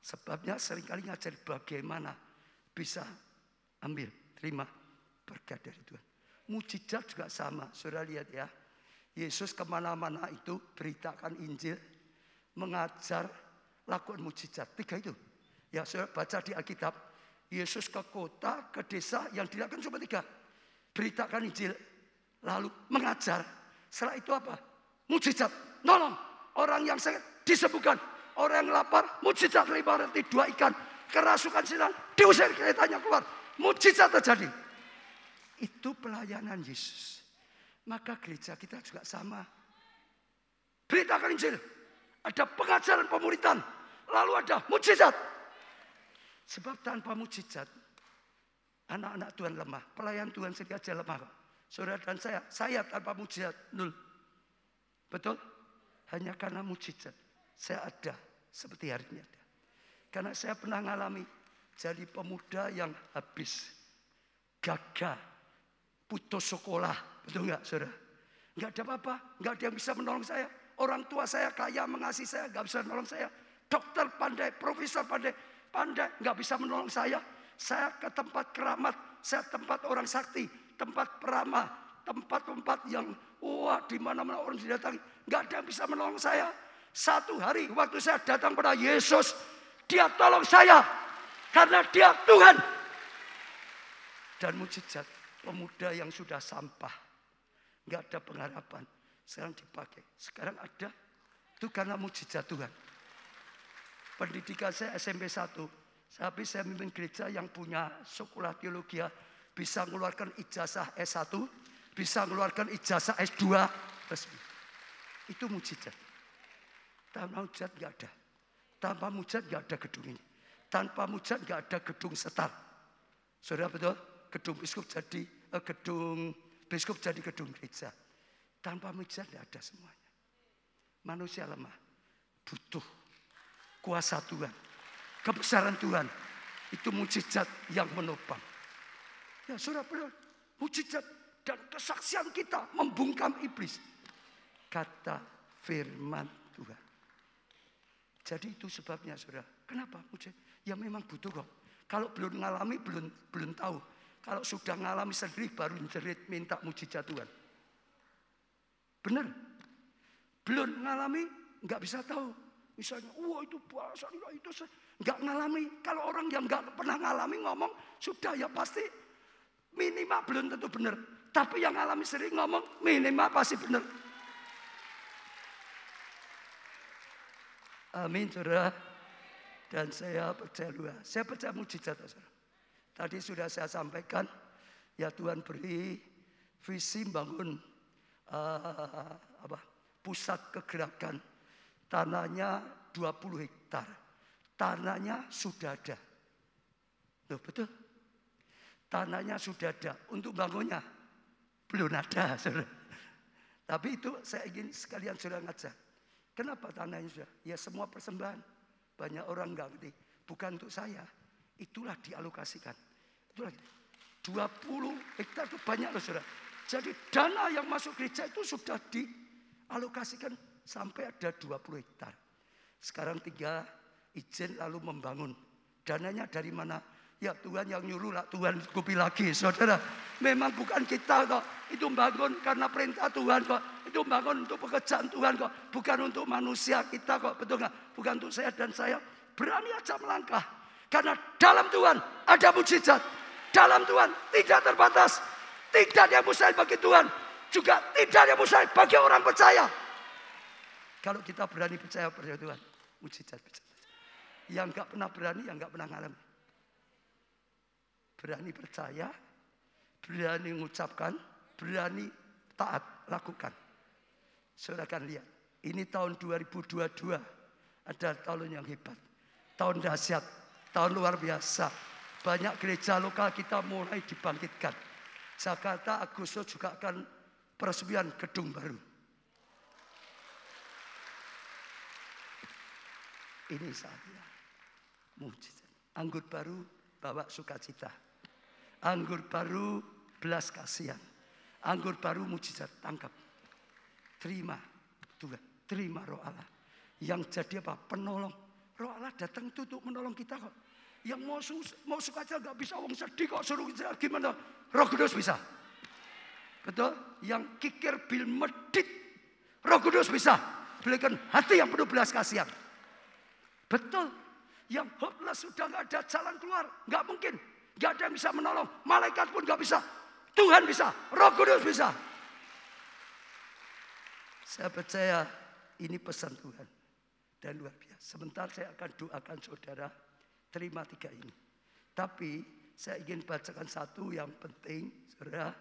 sebabnya seringkali ngajar bagaimana bisa ambil, terima berkat dari Tuhan. Mujizat juga sama. Saudara lihat ya. Yesus kemana-mana itu beritakan Injil, mengajar, lakukan mujizat. 3 itu. Ya, saudara baca di Alkitab. Yesus ke kota, ke desa, yang dilakukan cuma 3. Beritakan Injil, lalu mengajar. Setelah itu apa? Mujizat. Nolong. Orang yang sakit disembuhkan. Orang yang lapar, mujizat 5 roti 2 ikan. Kerasukan setan, diusir keretanya keluar. Mujizat terjadi. Itu pelayanan Yesus. Maka gereja kita juga sama. Beritakan Injil. Ada pengajaran pemuritan. Lalu ada mujizat. Sebab tanpa mujizat, anak-anak Tuhan lemah. Pelayan Tuhan sengaja lemah. Saudara dan saya tanpa mujizat, 0. Betul? Hanya karena mujizat, saya ada seperti hari ini ada. Karena saya pernah mengalami jadi pemuda yang habis, gagal, putus sekolah. Betul nggak, saudara? Nggak ada apa-apa, nggak ada yang bisa menolong saya. Orang tua saya kaya, mengasihi saya, nggak bisa menolong saya. Dokter pandai, profesor pandai, nggak bisa menolong saya. Saya ke tempat keramat, saya tempat orang sakti, tempat peramah, tempat-tempat yang di mana-mana orang didatangi, nggak ada yang bisa menolong saya. Satu hari waktu saya datang pada Yesus, Dia tolong saya karena Dia Tuhan. Dan mujizat, pemuda yang sudah sampah, nggak ada pengharapan, sekarang dipakai. Sekarang ada, itu karena mujizat Tuhan. Pendidikan saya SMP 1, tapi saya memimpin gereja yang punya sekolah teologi, bisa mengeluarkan ijazah S1, bisa mengeluarkan ijazah S2 resmi. Itu mujizat. Tanpa mujizat nggak ada. Tanpa mujizat nggak ada gedung ini. Tanpa mujizat nggak ada gedung setar. Saudara betul? Gedung biskup jadi gedung gereja. Tanpa mujizat nggak ada semuanya. Manusia lemah, butuh kuasa Tuhan, kebesaran Tuhan. Itu mujizat yang menopang. Ya saudara benar, mujizat dan kesaksian kita membungkam iblis. Kata firman Tuhan. Jadi itu sebabnya saudara. Kenapa mujizat? Ya memang butuh kok. Kalau belum ngalami belum tahu. Kalau sudah ngalami sendiri baru jerit minta mujizat Tuhan. Benar. Belum ngalami nggak bisa tahu. Misalnya, itu bahasa itu nggak ngalami. Kalau orang yang nggak pernah ngalami ngomong sudah ya pasti minimal belum tentu benar. Tapi yang ngalami sering ngomong minimal pasti benar. Amin, saudara. Dan saya percaya luar. Saya percaya mujizat, saudara. Tadi sudah saya sampaikan, ya Tuhan beri visi bangun pusat kegerakan. Tanahnya 20 hektar. Tanahnya sudah ada. Loh, betul? Tanahnya sudah ada. Untuk bangunnya belum ada, saudara. Tapi itu saya ingin sekalian saudara ngajak. Kenapa tanahnya sudah? Ya semua persembahan. Banyak orang nggak ngerti. Bukan untuk saya. Itulah dialokasikan. Itulah 20 hektar itu banyak loh saudara. Jadi dana yang masuk gereja itu sudah dialokasikan sampai ada 20 hektar. Sekarang 3 izin lalu membangun. Dananya dari mana? Ya Tuhan yang nyuruh lah, Tuhan kupi lagi saudara. Memang bukan kita kok. Itu bangun karena perintah Tuhan kok. Itu bangun untuk pekerjaan Tuhan kok. Bukan untuk manusia kita kok. Betul nggak? Bukan untuk saya dan saya. Berani aja melangkah. Karena dalam Tuhan ada mujizat. Dalam Tuhan tidak terbatas. Tidak ada yang mustahil bagi Tuhan. Juga tidak ada yang mustahil bagi orang percaya. Kalau kita berani percaya pada Tuhan. Mujizat. Yang gak pernah berani, yang gak pernah ngalami. Berani percaya, berani mengucapkan, berani taat, lakukan. Saudara akan lihat. Ini tahun 2022 adalah tahun yang hebat. Tahun dahsyat, tahun luar biasa. Banyak gereja lokal kita mulai dibangkitkan. Jakarta Agustus juga akan peresmian gedung baru. Ini saatnya mujizat. Anggur baru bawa sukacita. Anggur baru belas kasihan. Anggur baru mujizat, tangkap. Terima Tuhan, terima Roh Allah. Yang jadi apa? Penolong. Roh Allah datang itu untuk menolong kita kok. Yang mau sukacita gak bisa, wong sedih kok suruh gimana? Roh Kudus bisa. Betul? Yang kikir bil medit Roh Kudus bisa berikan hati yang penuh belas kasihan. Betul. Yang hopeless sudah gak ada jalan keluar. Gak mungkin. Gak ada yang bisa menolong. Malaikat pun gak bisa. Tuhan bisa. Roh Kudus bisa. Saya percaya ini pesan Tuhan. Dan luar biasa. Sebentar saya akan doakan saudara. Terima 3 ini. Tapi saya ingin bacakan satu yang penting. Saudara.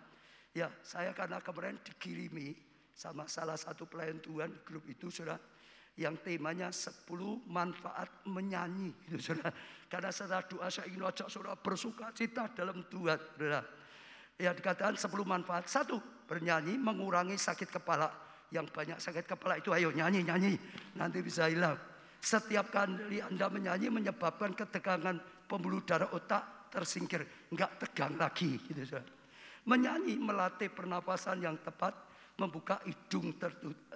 Ya, saya karena kemarin dikirimi sama salah satu pelayan Tuhan grup itu, saudara, yang temanya 10 manfaat menyanyi, gitu, saudara. Karena setelah doa saya ingin ajak saudara bersuka cita dalam Tuhan, saudara. Ya, dikatakan 10 manfaat. 1, bernyanyi mengurangi sakit kepala. Yang banyak sakit kepala itu ayo nyanyi, nanti bisa hilang. Setiap kali Anda menyanyi menyebabkan ketegangan pembuluh darah otak tersingkir, enggak tegang lagi, gitu, saudara. Menyanyi melatih pernapasan yang tepat, membuka hidung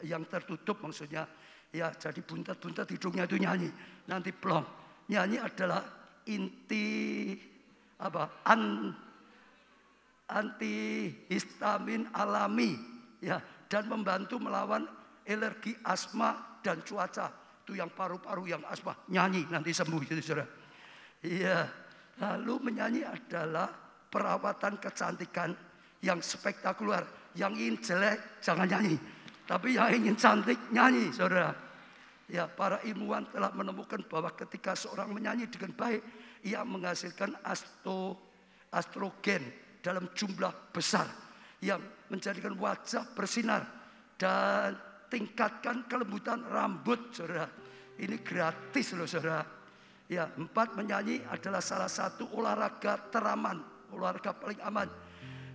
yang tertutup, maksudnya ya jadi buntet-buntet hidungnya itu nyanyi, nanti plong. Nyanyi adalah inti antihistamin alami, ya, dan membantu melawan alergi asma dan cuaca. Itu yang paru-paru yang asma, nyanyi nanti sembuh, gitu, saudara. Iya. Lalu menyanyi adalah perawatan kecantikan yang spektakuler. Yang ingin jelek jangan nyanyi, tapi yang ingin cantik nyanyi, saudara. Ya, para ilmuwan telah menemukan bahwa ketika seorang menyanyi dengan baik, ia menghasilkan estrogen dalam jumlah besar yang menjadikan wajah bersinar dan tingkatkan kelembutan rambut, saudara. Ini gratis loh, saudara. Ya, 4, menyanyi adalah salah satu olahraga teraman, olahraga paling aman.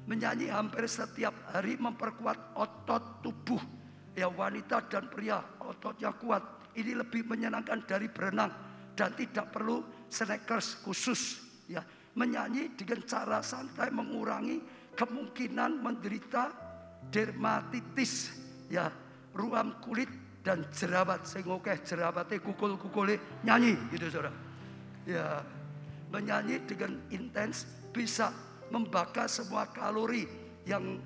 Menyanyi hampir setiap hari memperkuat otot tubuh. Ya, wanita dan pria ototnya kuat. Ini lebih menyenangkan dari berenang dan tidak perlu sneakers khusus. Ya, menyanyi dengan cara santai mengurangi kemungkinan menderita dermatitis, ya, ruam kulit dan jerawat. Sing akeh jerawate kukul-kukule nyanyi, gitu, saudara. Ya, menyanyi dengan intens bisa membakar semua kalori yang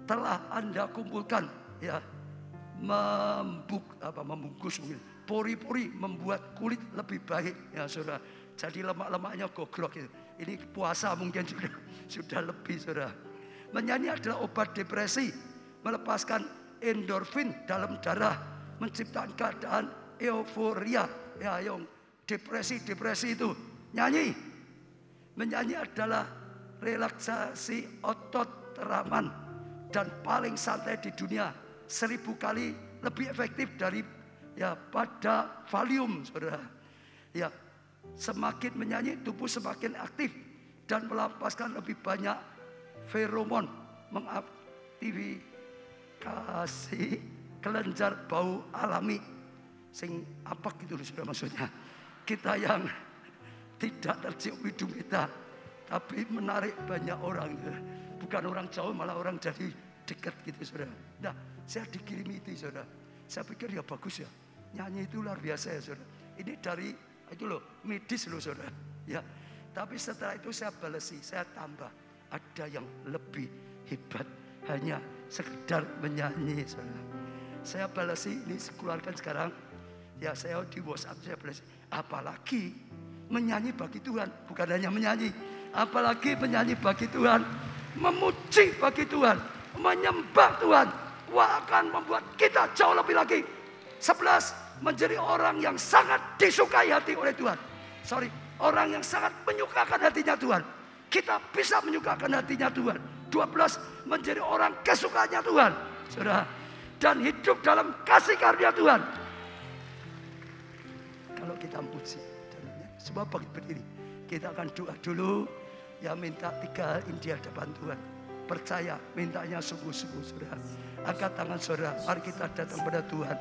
telah Anda kumpulkan, ya, membungkus pori-pori, membuat kulit lebih baik, ya, saudara. Jadi lemak-lemaknya goglok itu. Ini puasa mungkin sudah lebih, saudara. Menyanyi adalah obat depresi, melepaskan endorfin dalam darah, menciptakan keadaan euforia. Ya, yang depresi itu nyanyi. Menyanyi adalah relaksasi otot teraman dan paling santai di dunia. 1000 kali lebih efektif dari pada Valium, saudara. Ya, semakin menyanyi tubuh semakin aktif dan melepaskan lebih banyak feromon, mengaktifasi kelenjar bau alami. Sing apa gitu, saudara, maksudnya. Kita yang tidak tercium hidung kita, tapi menarik banyak orang. Bukan orang jauh, malah orang jadi dekat, gitu, saudara. Nah, saya dikirimi itu, saudara. Saya pikir ya bagus ya. Nyanyi itu luar biasa, ya, saudara. Ini dari itu loh, medis loh, saudara. Ya. Tapi setelah itu saya balesi, saya tambah. Ada yang lebih hebat, hanya sekedar menyanyi, saudara. Saya balesi, ini keluarkan sekarang. Ya, saya di WhatsApp saya balesi. Apalagi menyanyi bagi Tuhan, bukan hanya menyanyi. Apalagi menyanyi bagi Tuhan, memuji bagi Tuhan, menyembah Tuhan, akan membuat kita jauh lebih lagi. 11, menjadi orang yang sangat disukai hati oleh Tuhan. Orang yang sangat menyukakan hatinya Tuhan. Kita bisa menyukakan hatinya Tuhan. 12, menjadi orang kesukaannya Tuhan, saudara, dan hidup dalam kasih karunia Tuhan. Kalau kita puji, sebab berdiri, kita akan doa dulu. Ya, minta 3 hal di hadapan Tuhan. Percaya, mintanya sungguh-sungguh, saudara. Angkat tangan, saudara. Mari kita datang pada Tuhan.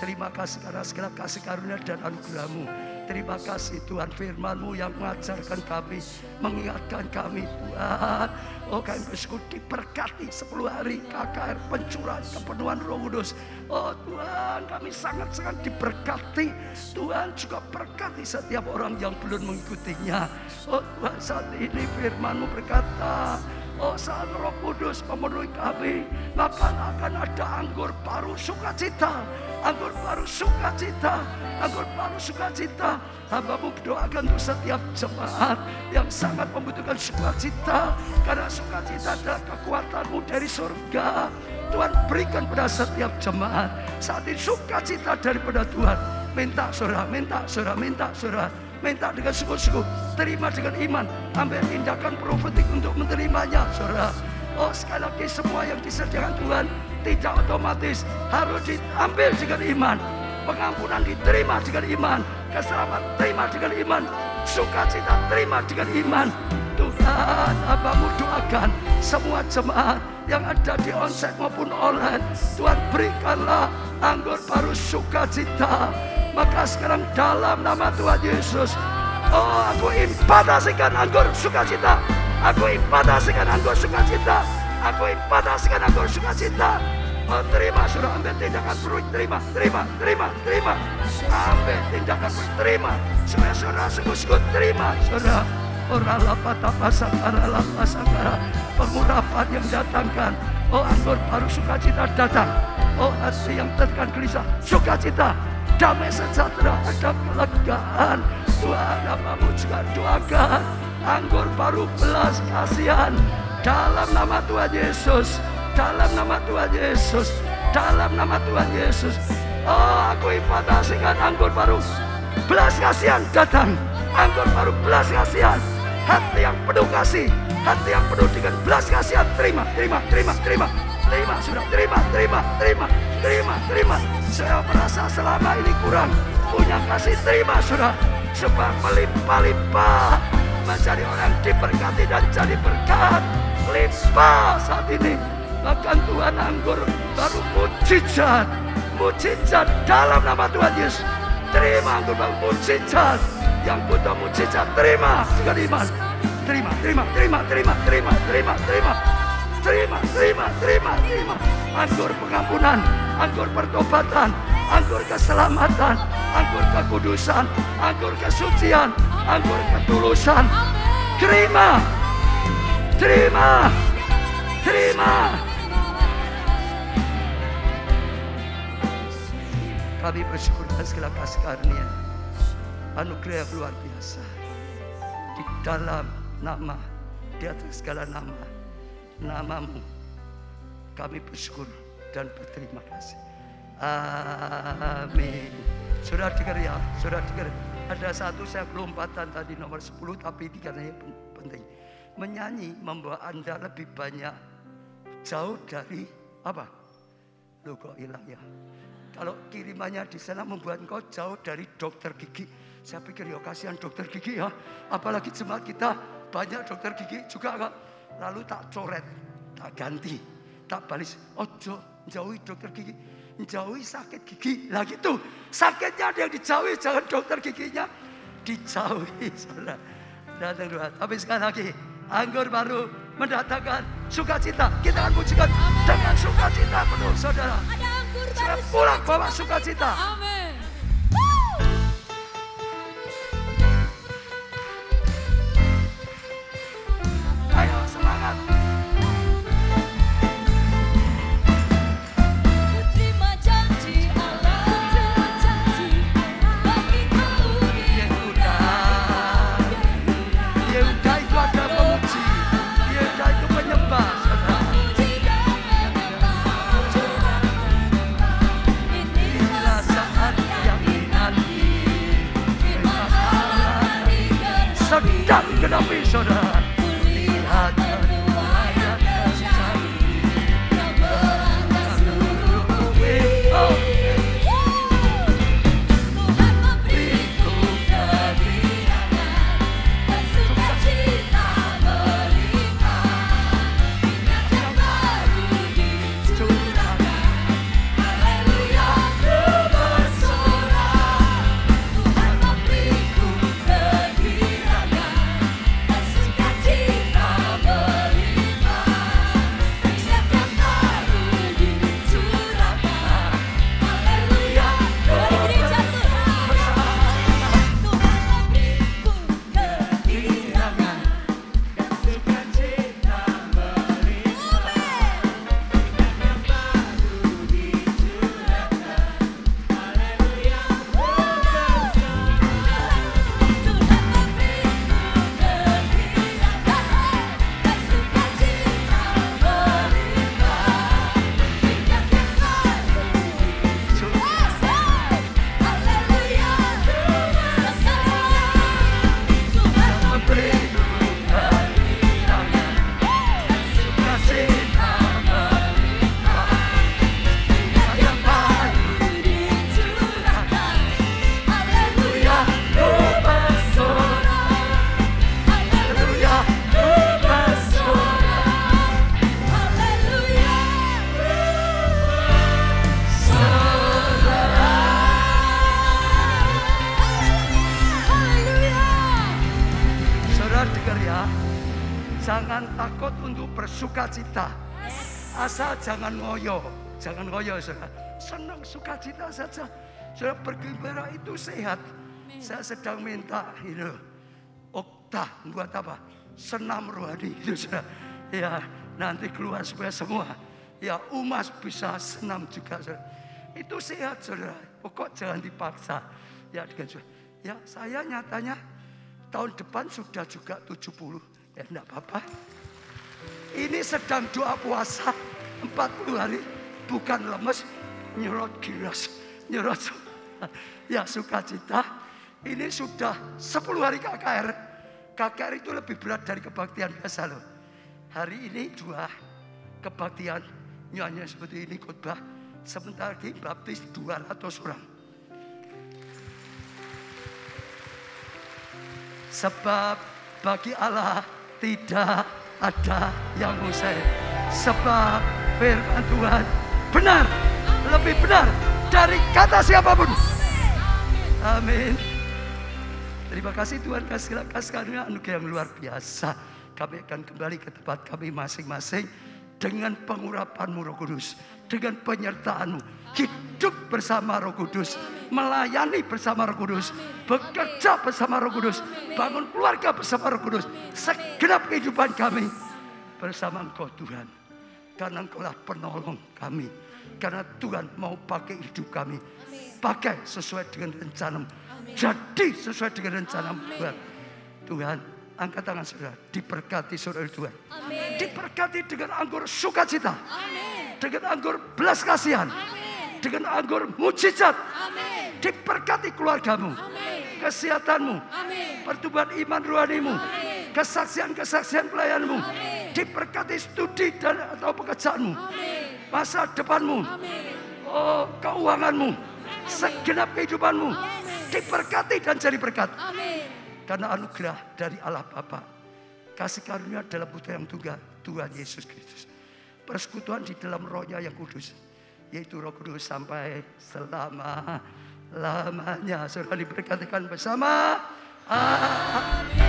Terima kasih karena segala kasih karunia dan anugerah-Mu. Terima kasih Tuhan, firman-Mu yang mengajarkan kami, mengingatkan kami, Tuhan. Oh, kami bersyukur diberkati 10 hari KKR pencurahan kepenuhan Roh Kudus. Oh Tuhan, kami sangat-sangat diberkati. Tuhan juga berkati setiap orang yang belum mengikutinya. Oh Tuhan, saat ini firman-Mu berkata, Oh, saat Roh Kudus memenuhi kami, maka akan ada anggur baru sukacita. Anggur baru sukacita. Anggur baru sukacita. Hamba-Mu berdoakan untuk setiap jemaat yang sangat membutuhkan sukacita. Karena sukacita adalah kekuatan-Mu dari surga. Tuhan berikan pada setiap jemaat saat ini sukacita daripada Tuhan. Minta saudara, minta saudara, minta saudara. Minta dengan sungguh-sungguh, terima dengan iman, ambil tindakan profetik untuk menerimanya, saudara. Oh, sekali lagi semua yang disediakan Tuhan tidak otomatis, harus diambil dengan iman. Pengampunan diterima dengan iman, keselamatan terima dengan iman, sukacita terima dengan iman. Tuhan, Hamba-Mu doakan semua jemaat yang ada di onsite maupun online, Tuhan berikanlah anggur baru sukacita. Maka sekarang dalam nama Tuhan Yesus, oh, aku impartasikan anggur sukacita. Aku impartasikan anggur sukacita. Aku impartasikan anggur sukacita. Oh, terima, saudara, ambil tindakan perlu terima. Ambil tindakan perlu terima. Supaya saudara sungguh-sungguh terima, saudara. Pengurapan yang datangkan. Oh, anggur baru sukacita datang. Oh, hati yang tekan gelisah, sukacita. Damai sejahtera, ada kelegaan. Tuhan, Hamba-Mu juga doakan anggur baru belas kasihan dalam nama Tuhan Yesus. Dalam nama Tuhan Yesus. Dalam nama Tuhan Yesus. Oh, aku impartasikan anggur baru belas kasihan datang. Anggur baru belas kasihan. Hati yang penuh kasih, hati yang penuh dengan belas kasihan. Terima, sudah terima. Saya merasa selama ini kurang punya kasih, terima sudah. Sebab melimpah-limpah mencari orang diberkati dan jadi berkat. Limpah saat ini. Bahkan Tuhan anggur baru mujizat dalam nama Tuhan Yesus. Terima anggur baru mujizat. Yang butuh mujizat terima dengan iman. Terima. Anggur pengampunan, anggur pertobatan, anggur keselamatan, anggur kekudusan, anggur kesucian, anggur ketulusan. Terima. Kami bersyukur atas segala kasih karunia, anugerah yang luar biasa. Di dalam nama, di atas segala nama, nama-Mu kami bersyukur dan berterima kasih. Amin. Saudara dengar ya, saudara dengar. Ada satu saya kelompatan tadi nomor 10, tapi ini karena penting. Menyanyi membawa Anda lebih banyak jauh dari apa? Loh, kok hilang ya? Kalau kirimannya di sana membuat engkau jauh dari dokter gigi. Saya pikir ya kasihan dokter gigi ya. Apalagi jemaat kita banyak dokter gigi juga kan. Lalu tak coret, tak ganti, tak balis. Ojo, jauhi dokter gigi, jauhi sakit gigi. Lah gitu, sakitnya ada yang dijauhi, jangan dokter giginya dijauhi, saudara. Datang Tuhan. Tapi sekali lagi, anggur baru mendatangkan sukacita. Kita akan pujikan dengan sukacita penuh, saudara. Saya pulang bawa sukacita. Amin. Ayo semangat. Terima janji Allah, bagi kamu Yehuda itu ada pemuji, Yehuda itu penyembah, saudara. Inilah saat yang dinanti, sedang genapi, saudara. Lihat ayat kasih yang melangkah seluruh bumi. Tuhan memberiku kegirangan dan sukacita melimpah. Minyak yang baru dicurahkan, haleluya ku bersorak. Tuhan memberiku kegirangan dan sukacita Jangan takut untuk bersukacita. Asal jangan ngoyo. Jangan ngoyo, saudara. Senang sukacita saja. Saudara, bergembira itu sehat. Saya sedang minta ini okta buat apa? Senam rohani itu, saudara. Ya, nanti keluar supaya semua ya umas bisa senam juga, saudara. Itu sehat, saudara. Pokok jangan dipaksa. Ya, dengan ya saya nyatanya tahun depan sudah juga 70. Ya enggak apa-apa. Ini sedang doa puasa 40 hari. Bukan lemes, nyerot giras. Nyerot. Ya sukacita. Ini sudah 10 hari KKR. KKR itu lebih berat dari kebaktian biasa loh. Hari ini 2 kebaktian. Nyanyi seperti ini khotbah. Sebentar lagi baptis 200 orang. Sebab bagi Allah tidak ada yang mustahil. Sebab firman Tuhan benar, lebih benar dari kata siapapun. Amin. Terima kasih Tuhan, kasih karunia anugerah yang luar biasa. Kami akan kembali ke tempat kami masing-masing dengan pengurapan-Mu Roh Kudus, dengan penyertaan-Mu, hidup bersama Roh Kudus, melayani bersama Roh Kudus, bekerja bersama Roh Kudus, bangun keluarga bersama Roh Kudus, segenap kehidupan kami bersama Engkau Tuhan. Karena Engkaulah penolong kami, karena Tuhan mau pakai hidup kami, pakai sesuai dengan rencana-Mu, jadi sesuai dengan rencana-Mu Tuhan. Tuhan, angkat tangan saudara, diberkati saudara Tuhan. Amin. Diberkati dengan anggur sukacita. Amin. Dengan anggur belas kasihan. Amin. Dengan anggur mujizat. Amin. Diberkati keluargamu. Amin. Kesehatanmu. Amin. Pertumbuhan iman rohanimu. Amin. Kesaksian-kesaksian pelayanmu. Amin. Diberkati studi dan atau pekerjaanmu. Amin. Masa depanmu. Amin. Oh, keuanganmu. Segenap kehidupanmu. Diberkati dan jadi berkat. Amin. Karena anugerah dari Allah Bapa, kasih karunia dalam Putra yang tunggal, Tuhan Yesus Kristus, persekutuan di dalam Roh-Nya yang kudus, yaitu Roh Kudus sampai selama-lamanya. Saudara diberkatikan bersama. Amin.